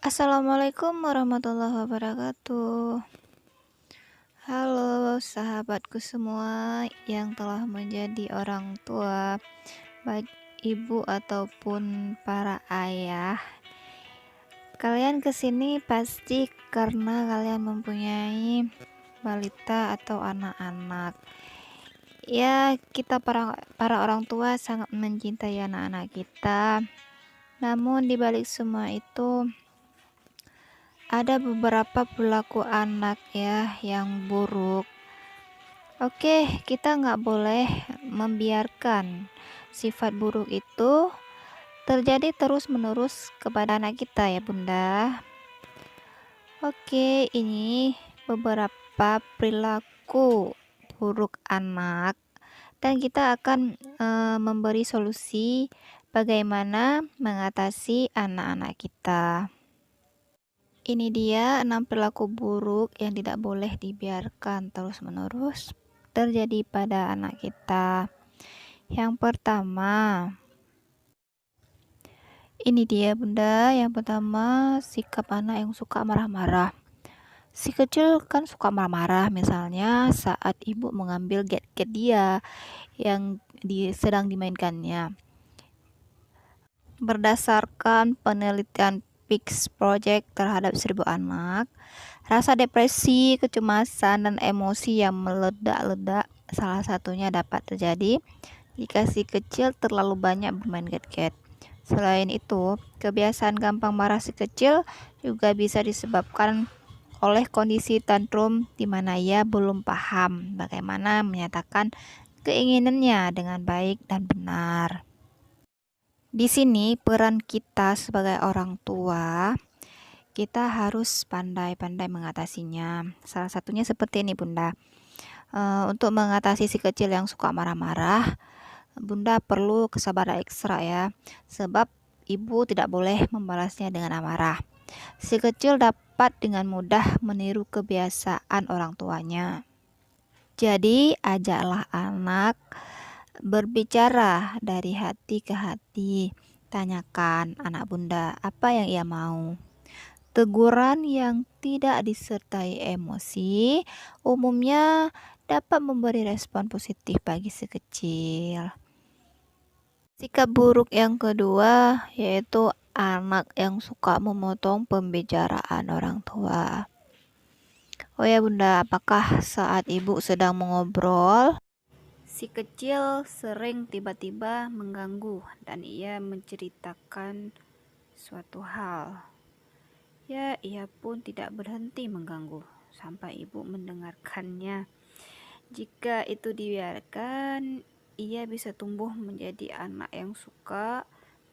Assalamualaikum warahmatullahi wabarakatuh. Halo sahabatku semua yang telah menjadi orang tua, baik ibu ataupun para ayah. Kalian kesini pasti karena kalian mempunyai balita atau anak-anak. Ya, kita para orang tua sangat mencintai anak-anak kita. Namun di balik semua itu ada beberapa perilaku anak ya yang buruk. Oke, kita nggak boleh membiarkan sifat buruk itu terjadi terus-menerus kepada anak kita ya Bunda. Oke, ini beberapa perilaku buruk anak dan kita akan memberi solusi bagaimana mengatasi anak-anak kita. Ini dia 6 perilaku buruk yang tidak boleh dibiarkan terus-menerus terjadi pada anak kita. Yang pertama, ini dia Bunda. Yang pertama, sikap anak yang suka marah-marah. Si kecil kan suka marah-marah, misalnya saat ibu mengambil gadget dia yang sedang dimainkannya. Berdasarkan penelitian Peaks Project terhadap 1000 anak, rasa depresi, kecemasan, dan emosi yang meledak-ledak salah satunya dapat terjadi jika si kecil terlalu banyak bermain gadget. Selain itu, kebiasaan gampang marah si kecil juga bisa disebabkan oleh kondisi tantrum di mana ia belum paham bagaimana menyatakan keinginannya dengan baik dan benar. Di sini peran kita sebagai orang tua, kita harus pandai-pandai mengatasinya. Salah satunya seperti ini Bunda. Untuk mengatasi si kecil yang suka marah-marah, Bunda perlu kesabaran ekstra ya. Sebab ibu tidak boleh membalasnya dengan amarah. Si kecil dapat dengan mudah meniru kebiasaan orang tuanya. Jadi ajaklah anak berbicara dari hati ke hati. Tanyakan anak Bunda apa yang ia mau. Teguran yang tidak disertai emosi umumnya dapat memberi respon positif bagi si kecil. Sikap buruk yang kedua yaitu anak yang suka memotong pembicaraan orang tua. Oh ya Bunda, apakah saat ibu sedang mengobrol, si kecil sering tiba-tiba mengganggu dan ia menceritakan suatu hal. Ya, ia pun tidak berhenti mengganggu sampai ibu mendengarkannya. Jika itu dibiarkan, ia bisa tumbuh menjadi anak yang suka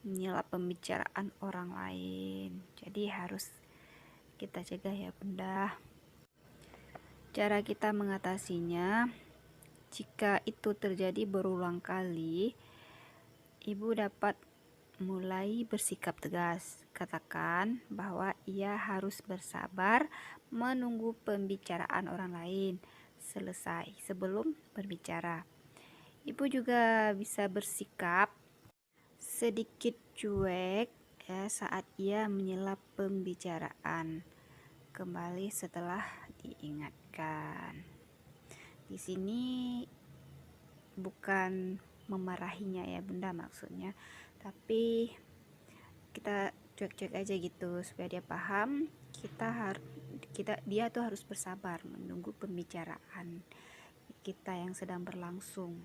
menyela pembicaraan orang lain. Jadi harus kita cegah ya Bunda. Cara kita mengatasinya, jika itu terjadi berulang kali, ibu dapat mulai bersikap tegas. Katakan bahwa ia harus bersabar menunggu pembicaraan orang lain selesai sebelum berbicara. Ibu juga bisa bersikap sedikit cuek ya saat ia menyela pembicaraan. Kembali setelah diingatkan. Di sini bukan memarahinya ya Bunda maksudnya, tapi kita cuek-cuek aja gitu supaya dia paham dia tuh harus bersabar menunggu pembicaraan kita yang sedang berlangsung.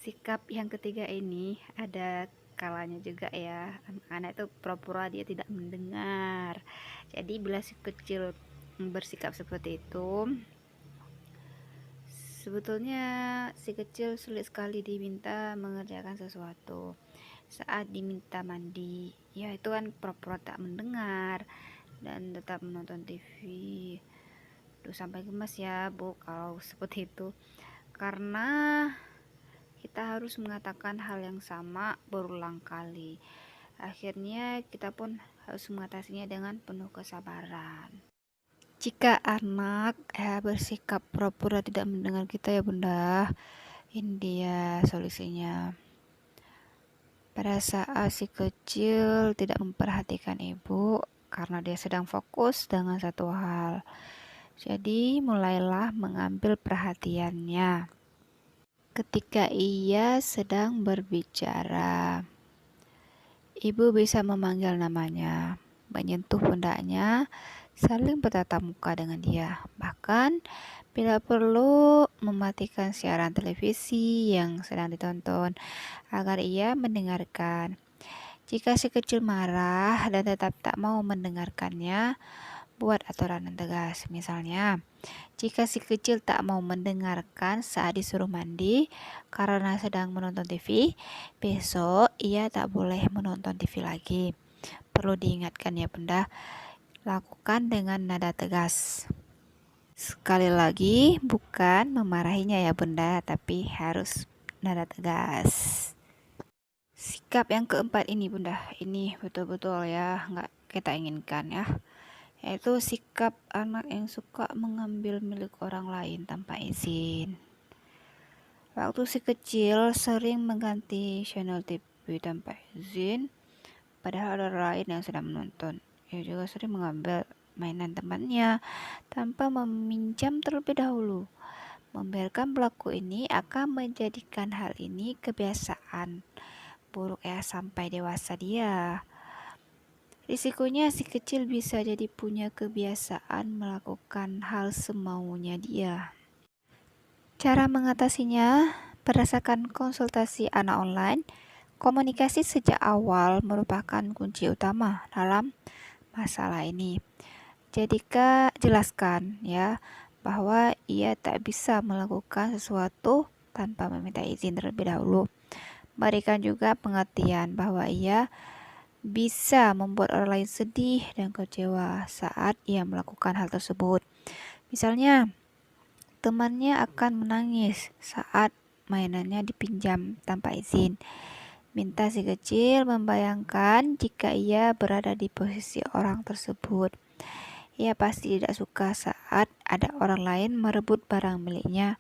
Sikap yang ketiga ini ada kalanya juga ya, anak itu pura-pura dia tidak mendengar. Jadi bila si kecil bersikap seperti itu, sebetulnya si kecil sulit sekali diminta mengerjakan sesuatu. Saat diminta mandi, ya itu kan pura-pura tak mendengar dan tetap menonton TV. Duh, sampai gemes ya Bu kalau seperti itu, karena kita harus mengatakan hal yang sama berulang kali. Akhirnya kita pun harus mengatasinya dengan penuh kesabaran. Jika anak bersikap pura-pura tidak mendengar kita ya Bunda, ini dia solusinya. Pada saat si kecil tidak memperhatikan ibu karena dia sedang fokus dengan satu hal. Jadi mulailah mengambil perhatiannya. Ketika ia sedang berbicara, ibu bisa memanggil namanya, menyentuh pundaknya, saling bertatap muka dengan dia. Bahkan bila perlu mematikan siaran televisi yang sedang ditonton agar ia mendengarkan. Jika si kecil marah dan tetap tak mau mendengarkannya, buat aturan yang tegas. Misalnya, jika si kecil tak mau mendengarkan saat disuruh mandi karena sedang menonton TV, besok ia tak boleh menonton TV lagi. Perlu diingatkan ya bunda, lakukan dengan nada tegas. Sekali lagi, bukan memarahinya ya bunda, tapi harus nada tegas. Sikap yang keempat ini bunda, ini betul-betul ya nggak kita inginkan ya, yaitu sikap anak yang suka mengambil milik orang lain tanpa izin. Waktu si kecil sering mengganti channel TV tanpa izin, padahal ada orang lain yang sedang menonton. Ia juga sering mengambil mainan temannya tanpa meminjam terlebih dahulu. Membiarkan pelaku ini akan menjadikan hal ini kebiasaan buruk ya sampai dewasa dia. Risikonya si kecil bisa jadi punya kebiasaan melakukan hal semaunya dia. Cara mengatasinya berdasarkan konsultasi anak online, komunikasi sejak awal merupakan kunci utama dalam masalah ini. Jelaskan ya bahwa ia tak bisa melakukan sesuatu tanpa meminta izin terlebih dahulu. Berikan juga pengertian bahwa ia bisa membuat orang lain sedih dan kecewa saat ia melakukan hal tersebut. Misalnya, temannya akan menangis saat mainannya dipinjam tanpa izin. Minta si kecil membayangkan jika ia berada di posisi orang tersebut. Ia pasti tidak suka saat ada orang lain merebut barang miliknya.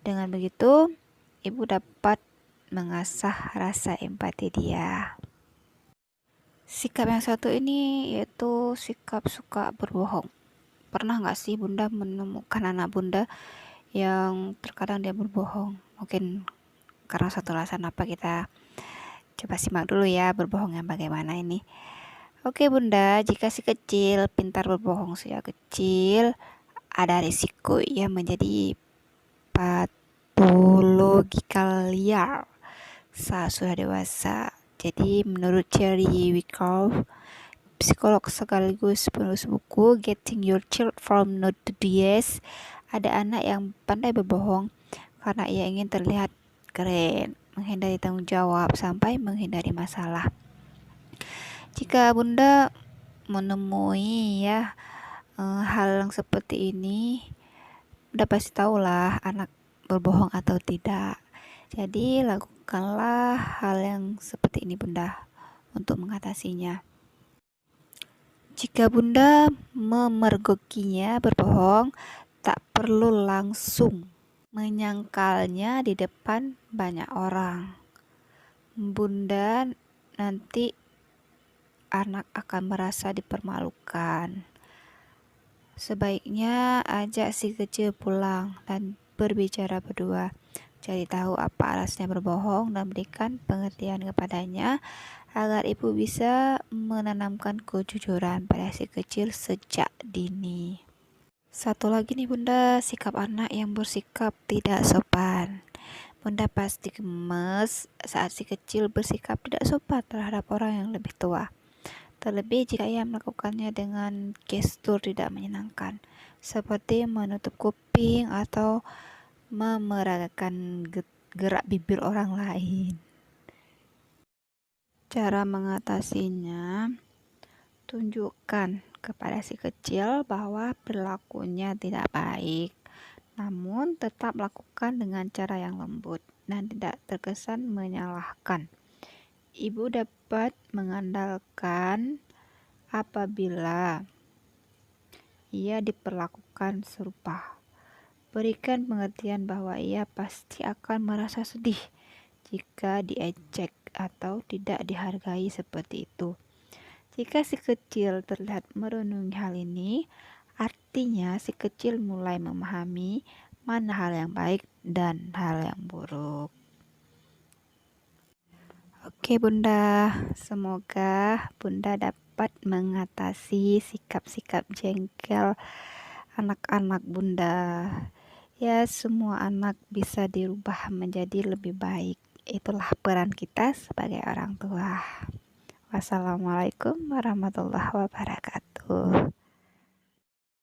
Dengan begitu, ibu dapat mengasah rasa empati dia. Sikap yang satu ini yaitu sikap suka berbohong. Pernah nggak sih bunda menemukan anak bunda yang terkadang dia berbohong? Mungkin karena satu alasan apa, kita coba simak dulu ya berbohong yang bagaimana ini. Oke bunda, jika si kecil pintar berbohong sejak kecil, ada risiko ia menjadi patologikal liar saat sudah dewasa. Jadi menurut Cherry Wyckoff, psikolog sekaligus penulis buku Getting Your Child from Not to Yes, ada anak yang pandai berbohong karena ia ingin terlihat keren, menghindari tanggung jawab, sampai menghindari masalah. Jika bunda menemui ya hal yang seperti ini, bunda pasti tahulah anak berbohong atau tidak. Jadi lakukanlah hal yang seperti ini bunda untuk mengatasinya. Jika bunda memergokinya berbohong, tak perlu langsung menyangkalnya di depan banyak orang. Bunda nanti anak akan merasa dipermalukan. Sebaiknya ajak si kecil pulang dan berbicara berdua. Cari tahu apa alasannya berbohong dan berikan pengertian kepadanya agar ibu bisa menanamkan kejujuran pada si kecil sejak dini. Satu lagi nih bunda, sikap anak yang bersikap tidak sopan. Bunda pasti gemes saat si kecil bersikap tidak sopan terhadap orang yang lebih tua. Terlebih jika ia melakukannya dengan gestur tidak menyenangkan, seperti menutup kuping atau memeragakan gerak bibir orang lain. Cara mengatasinya, tunjukkan kepada si kecil bahwa perilakunya tidak baik, namun tetap lakukan dengan cara yang lembut dan tidak terkesan menyalahkan. Ibu dapat mengandalkan apabila ia diperlakukan serupa. Berikan pengertian bahwa ia pasti akan merasa sedih jika diejek atau tidak dihargai seperti itu. Jika si kecil terlihat merenungi hal ini, artinya si kecil mulai memahami mana hal yang baik dan hal yang buruk. Oke Bunda, semoga Bunda dapat mengatasi sikap-sikap jengkel anak-anak Bunda. Ya, semua anak bisa dirubah menjadi lebih baik. Itulah peran kita sebagai orang tua. Wassalamualaikum warahmatullahi wabarakatuh.